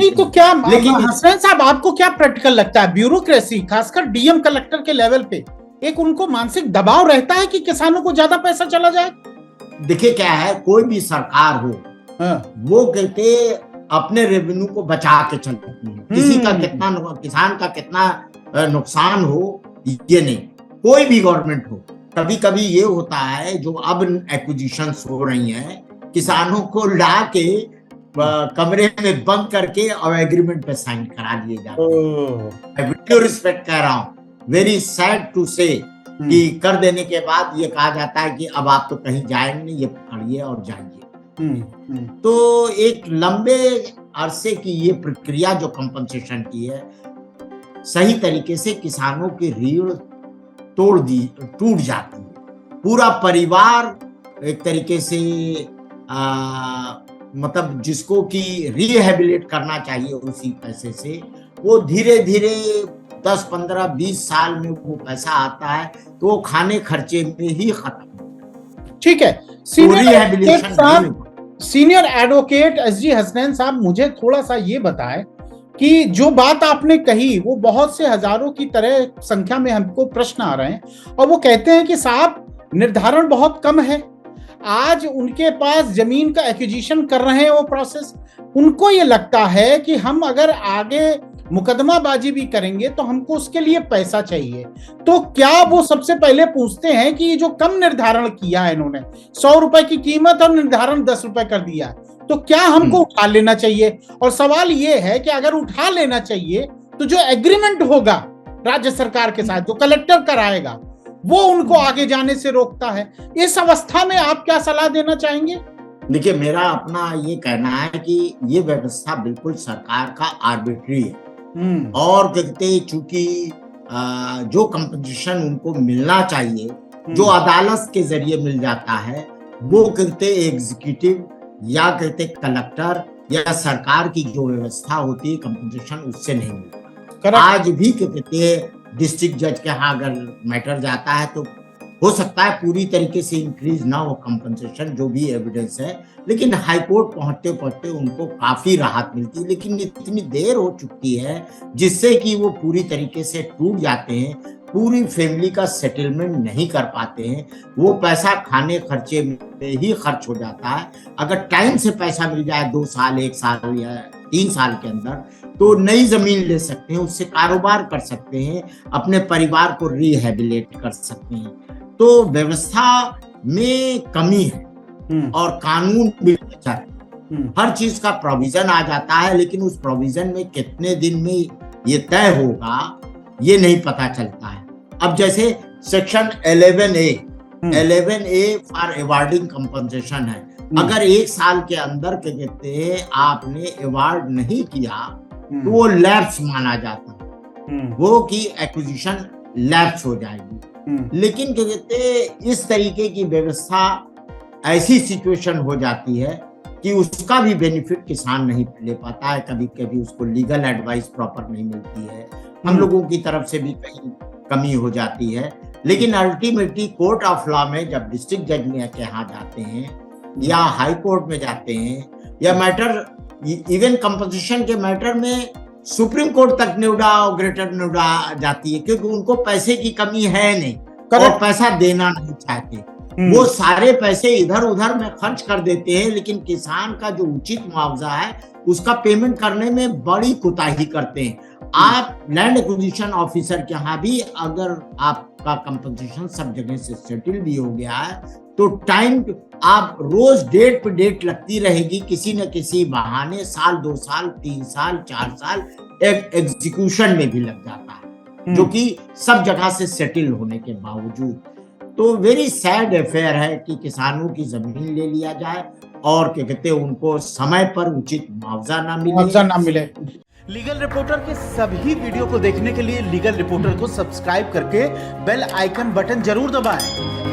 नहीं तो क्या लेकिन हसनैन साहब आपको क्या प्रैक्टिकल लगता है, ब्यूरोक्रेसी खासकर डीएम कलेक्टर के लेवल पे एक उनको मानसिक दबाव रहता है कि किसानों को ज्यादा पैसा चला जाए? देखिए क्या है, कोई भी सरकार हो वो कहते अपने रेवेन्यू को बचा के चलती है, किसी का कितना किसान का कितना नुकसान हो ये नहीं, कोई भी गवर्नमेंट हो। कभी कभी ये होता है जो अब एक्विजिशंस हो रही हैं, किसानों को ला के कमरे में बंद करके और एग्रीमेंट पे साइन करा दिए जाते हैं। विद रिस्पेक्ट कह रहा हूँ, वेरी सैड टू से कि कर देने के बाद ये कहा जाता है कि अब आप तो कहीं जाएंगे नहीं, ये पकड़िए और जाइए। तो एक लंबे अरसे की ये प्रक्रिया जो कंपनसेशन की है, सही तरीके से किसानों की रीढ़ टूट जाती है। पूरा परिवार एक तरीके से मतलब जिसको कि रिहेबिलिट करना चाहिए उसी पैसे से, वो धीरे धीरे 10, 15, 20 साल में वो पैसा आता है तो वो खाने खर्चे में ही खत्म। ठीक है, सीनियर एडवोकेट एसजी हसनैन साहब, मुझे थोड़ा सा ये बताएं कि जो बात आपने कही वो बहुत से हजारों की तरह संख्या में हमको प्रश्न आ रहे हैं और वो कहते हैं कि साहब निर्धारण बहुत कम है, आज उनके पास जमीन का एक्विजिशन कर रहे हैं वो प्रोसेस, उनको ये लगता है कि हम अगर आगे मुकदमाबाजी भी करेंगे तो हमको उसके लिए पैसा चाहिए। तो क्या वो सबसे पहले पूछते हैं कि ये जो कम निर्धारण किया है इन्होंने, 100 रुपए की कीमत और निर्धारण 10 रुपए कर दिया, तो क्या हमको उठा लेना चाहिए? और सवाल ये है कि अगर उठा लेना चाहिए तो जो एग्रीमेंट होगा राज्य सरकार के साथ, जो कलेक्टर कराएगा, वो उनको आगे जाने से रोकता है। इस अवस्था में आप क्या सलाह देना चाहेंगे? देखिए, मेरा अपना ये कहना है कि ये व्यवस्था बिल्कुल सरकार का आर्बिट्री है और कहते चूंकि जो कंपनसेशन उनको मिलना चाहिए, जो अदालत के जरिए मिल जाता है, वो कहते एग्जीक्यूटिव या कहते कलेक्टर या सरकार की जो व्यवस्था होती है कंपनसेशन, उससे नहीं मिलता। आज भी कहते डिस्ट्रिक्ट जज के यहाँ अगर मैटर जाता है तो हो सकता है पूरी तरीके से इंक्रीज ना हो कंपनसेशन, जो भी एविडेंस है, लेकिन हाई कोर्ट पहुंचते पहुंचते उनको काफी राहत मिलती है। लेकिन इतनी देर हो चुकी है जिससे कि वो पूरी तरीके से टूट जाते हैं, पूरी फैमिली का सेटलमेंट नहीं कर पाते हैं, वो पैसा खाने खर्चे में ही खर्च हो जाता है। अगर टाइम से पैसा मिल जाए 2 साल, 1 साल या 3 साल के अंदर, तो नई जमीन ले सकते हैं, उससे कारोबार कर सकते हैं, अपने परिवार को रिहेबिलिट कर सकते हैं। तो व्यवस्था में कमी है और कानून भी अच्छा है, हर चीज का प्रोविजन आ जाता है, लेकिन उस प्रोविजन में कितने दिन में ये तय होगा ये नहीं पता चलता है। अब जैसे section 11A for awarding compensation है, अगर 1 साल के अंदर के कहते हैं आपने अवार्ड नहीं किया तो वो लैप्स माना जाता है, वो की एक्विजिशन लैप्स हो जाएगी। लेकिन क्या कहते हैं इस तरीके की व्यवस्था ऐसी सिचुएशन हो जाती है कि उसका भी बेनिफिट किसान नहीं ले पाता है, कभी कभी उसको लीगल एडवाइस प्रॉपर नहीं मिलती है, हम लोगों की तरफ से भी कहीं कमी हो जाती है। लेकिन अल्टीमेटली कोर्ट ऑफ लॉ में जब डिस्ट्रिक्ट जज में के यहाँ जाते हैं या हाई कोर्ट में जाते हैं या मैटर इवन कंपोजिशन के मैटर में सुप्रीम कोर्ट तक नोएडा और ग्रेटर नोएडा जाती है, क्योंकि उनको पैसे की कमी है नहीं और पैसा देना नहीं चाहते, वो सारे पैसे इधर उधर में खर्च कर देते हैं, लेकिन किसान का जो उचित मुआवजा है उसका पेमेंट करने में बड़ी कोताही करते हैं। आप लैंड एक्विजिशन ऑफिसर के यहाँ भी अगर आपका कंपनसेशन सब जगह से सेटल भी हो गया है तो टाइम आप रोज डेट पे डेट लगती रहेगी, किसी न किसी बहाने साल 2 साल 3 साल 4 साल एग्जीक्यूशन में भी लग जाता है, जो कि सब जगह से सेटल होने के बावजूद। तो वेरी सैड अफेयर है कि किसानों की जमीन ले लिया जाए और क्या कहते हैं उनको समय पर उचित मुआवजा ना मिले। लीगल रिपोर्टर के सभी वीडियो को देखने के लिए लीगल रिपोर्टर को सब्सक्राइब करके बेल आइकन बटन जरूर दबाएं।